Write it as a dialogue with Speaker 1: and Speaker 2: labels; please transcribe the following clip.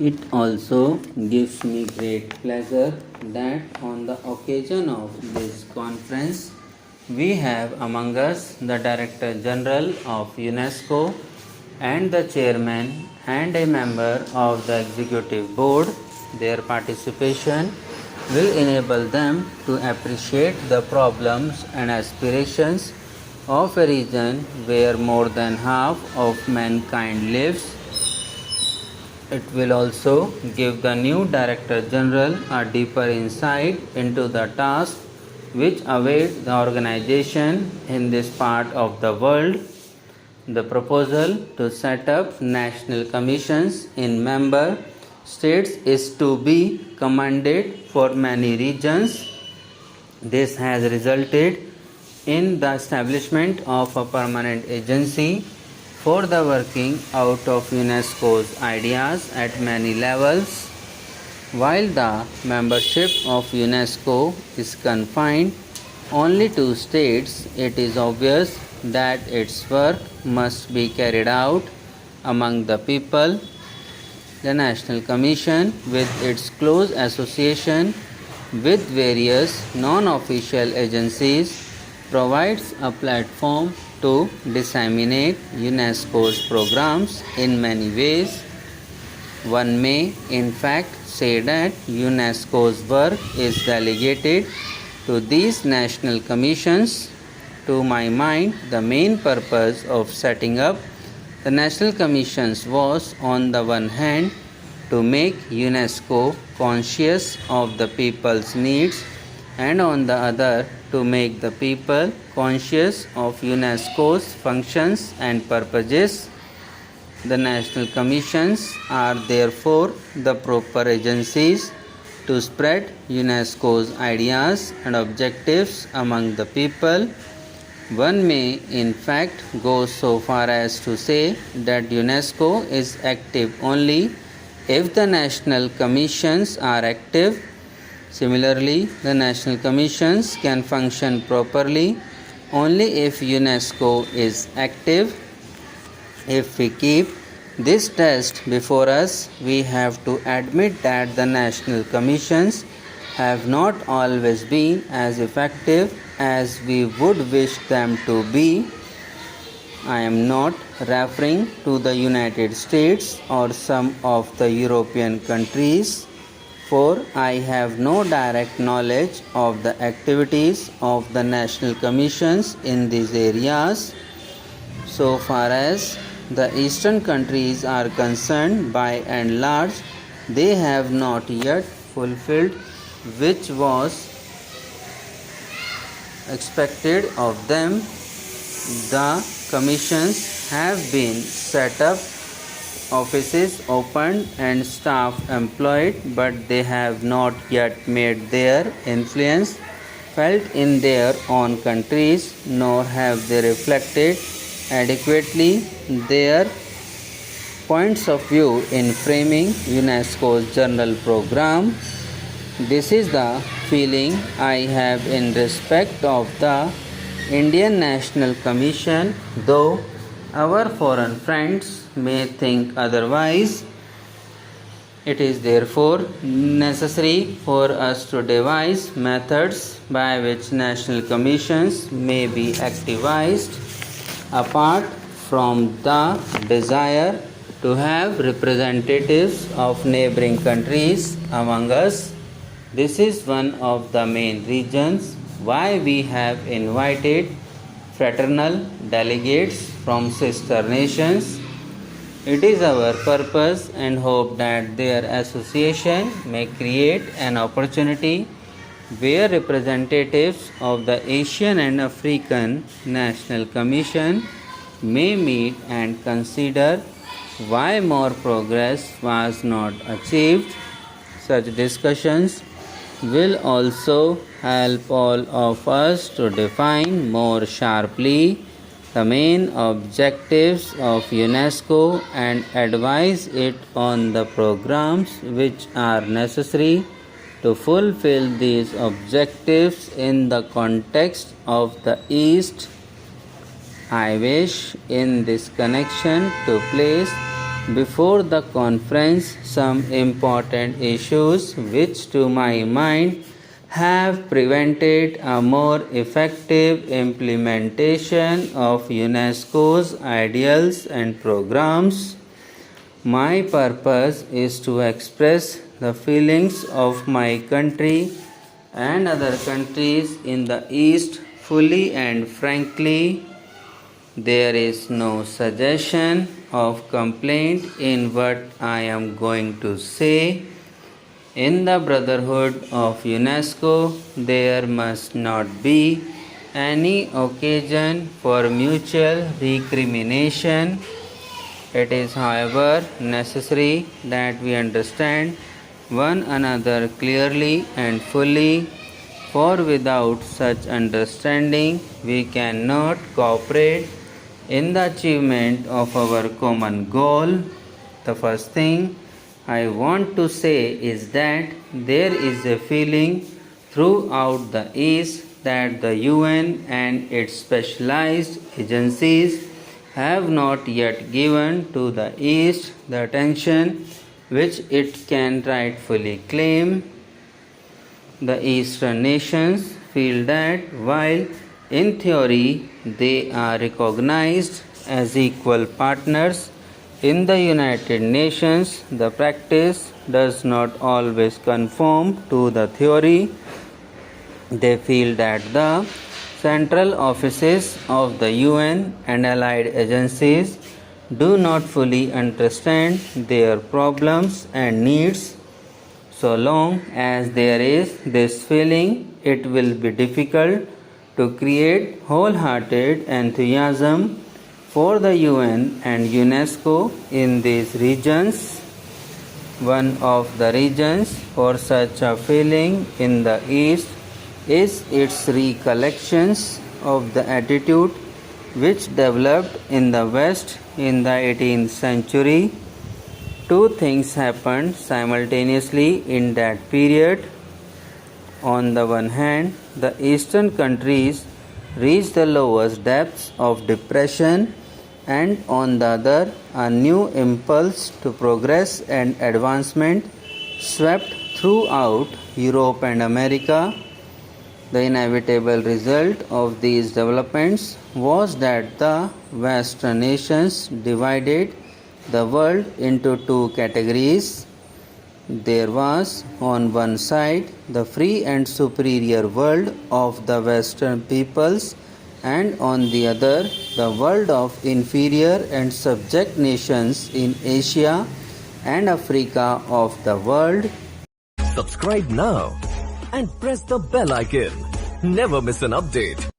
Speaker 1: It also gives me great pleasure that on the occasion of this conference, we have among us the Director General of UNESCO and the Chairman and a member of the Executive Board. Their participation will enable them to appreciate the problems and aspirations of a region where more than half of mankind lives. It will also give the new Director General a deeper insight into the tasks which await the organization in this part of the world. The proposal to set up national commissions in member states is to be commended for many reasons. This has resulted in the establishment of a permanent agency for the working out of UNESCO's ideas at many levels. While the membership of UNESCO is confined only to states, it is obvious that its work must be carried out among the people. The National Commission, with its close association with various non-official agencies, provides a platform to disseminate UNESCO's programs in many ways. One may, in fact, say that UNESCO's work is delegated to these national commissions. To my mind, the main purpose of setting up the national commissions was, on the one hand, to make UNESCO conscious of the people's needs, and on the other, to make the people conscious of UNESCO's functions and purposes. The national commissions are therefore the proper agencies to spread UNESCO's ideas and objectives among the people. One may in fact go so far as to say that UNESCO is active only if the national commissions are active. Similarly, the national commissions can function properly only if UNESCO is active. If we keep this test before us, we have to admit that the national commissions have not always been as effective as we would wish them to be. I am not referring to the United States or some of the European countries, for I have no direct knowledge of the activities of the national commissions in these areas. So far as the Eastern countries are concerned, by and large, they have not yet fulfilled which was expected of them. The commissions have been set up, offices opened, and staff employed, but they have not yet made their influence felt in their own countries, nor have they reflected adequately their points of view in framing UNESCO's general program. This is the feeling I have in respect of the Indian National Commission, though our foreign friends may think otherwise. It is therefore necessary for us to devise methods by which national commissions may be activized, apart from the desire to have representatives of neighboring countries among us. This is one of the main reasons why we have invited fraternal delegates from sister nations. It is our purpose and hope that their association may create an opportunity where representatives of the Asian and African National Commission may meet and consider why more progress was not achieved. Such discussions will also help all of us to define more sharply the main objectives of UNESCO and advise it on the programs which are necessary to fulfill these objectives in the context of the East. I wish in this connection to place before the conference some important issues which to my mind have prevented a more effective implementation of UNESCO's ideals and programs. My purpose is to express the feelings of my country and other countries in the East fully and frankly. There is no suggestion of complaint in what I am going to say. In the Brotherhood of UNESCO, there must not be any occasion for mutual recrimination. It is, however, necessary that we understand one another clearly and fully, for without such understanding, we cannot cooperate in the achievement of our common goal. The first thing I want to say is that there is a feeling throughout the East that the UN and its specialized agencies have not yet given to the East the attention which it can rightfully claim. The Eastern nations feel that while in theory they are recognized as equal partners in the United Nations, the practice does not always conform to the theory. They feel that the central offices of the UN and allied agencies do not fully understand their problems and needs. So long as there is this feeling, it will be difficult to create wholehearted enthusiasm for the UN and UNESCO in these regions. One of the reasons for such a feeling in the East is its recollections of the attitude which developed in the West in the 18th century. Two things happened simultaneously in that period. On the one hand, the Eastern countries reached the lowest depths of depression, and on the other, a new impulse to progress and advancement swept throughout Europe and America. The inevitable result of these developments was that the Western nations divided the world into two categories. There was, on one side, the free and superior world of the Western peoples, and on the other, the world of inferior and subject nations in Asia and Africa of the world.
Speaker 2: Subscribe now and press the bell icon. Never miss an update.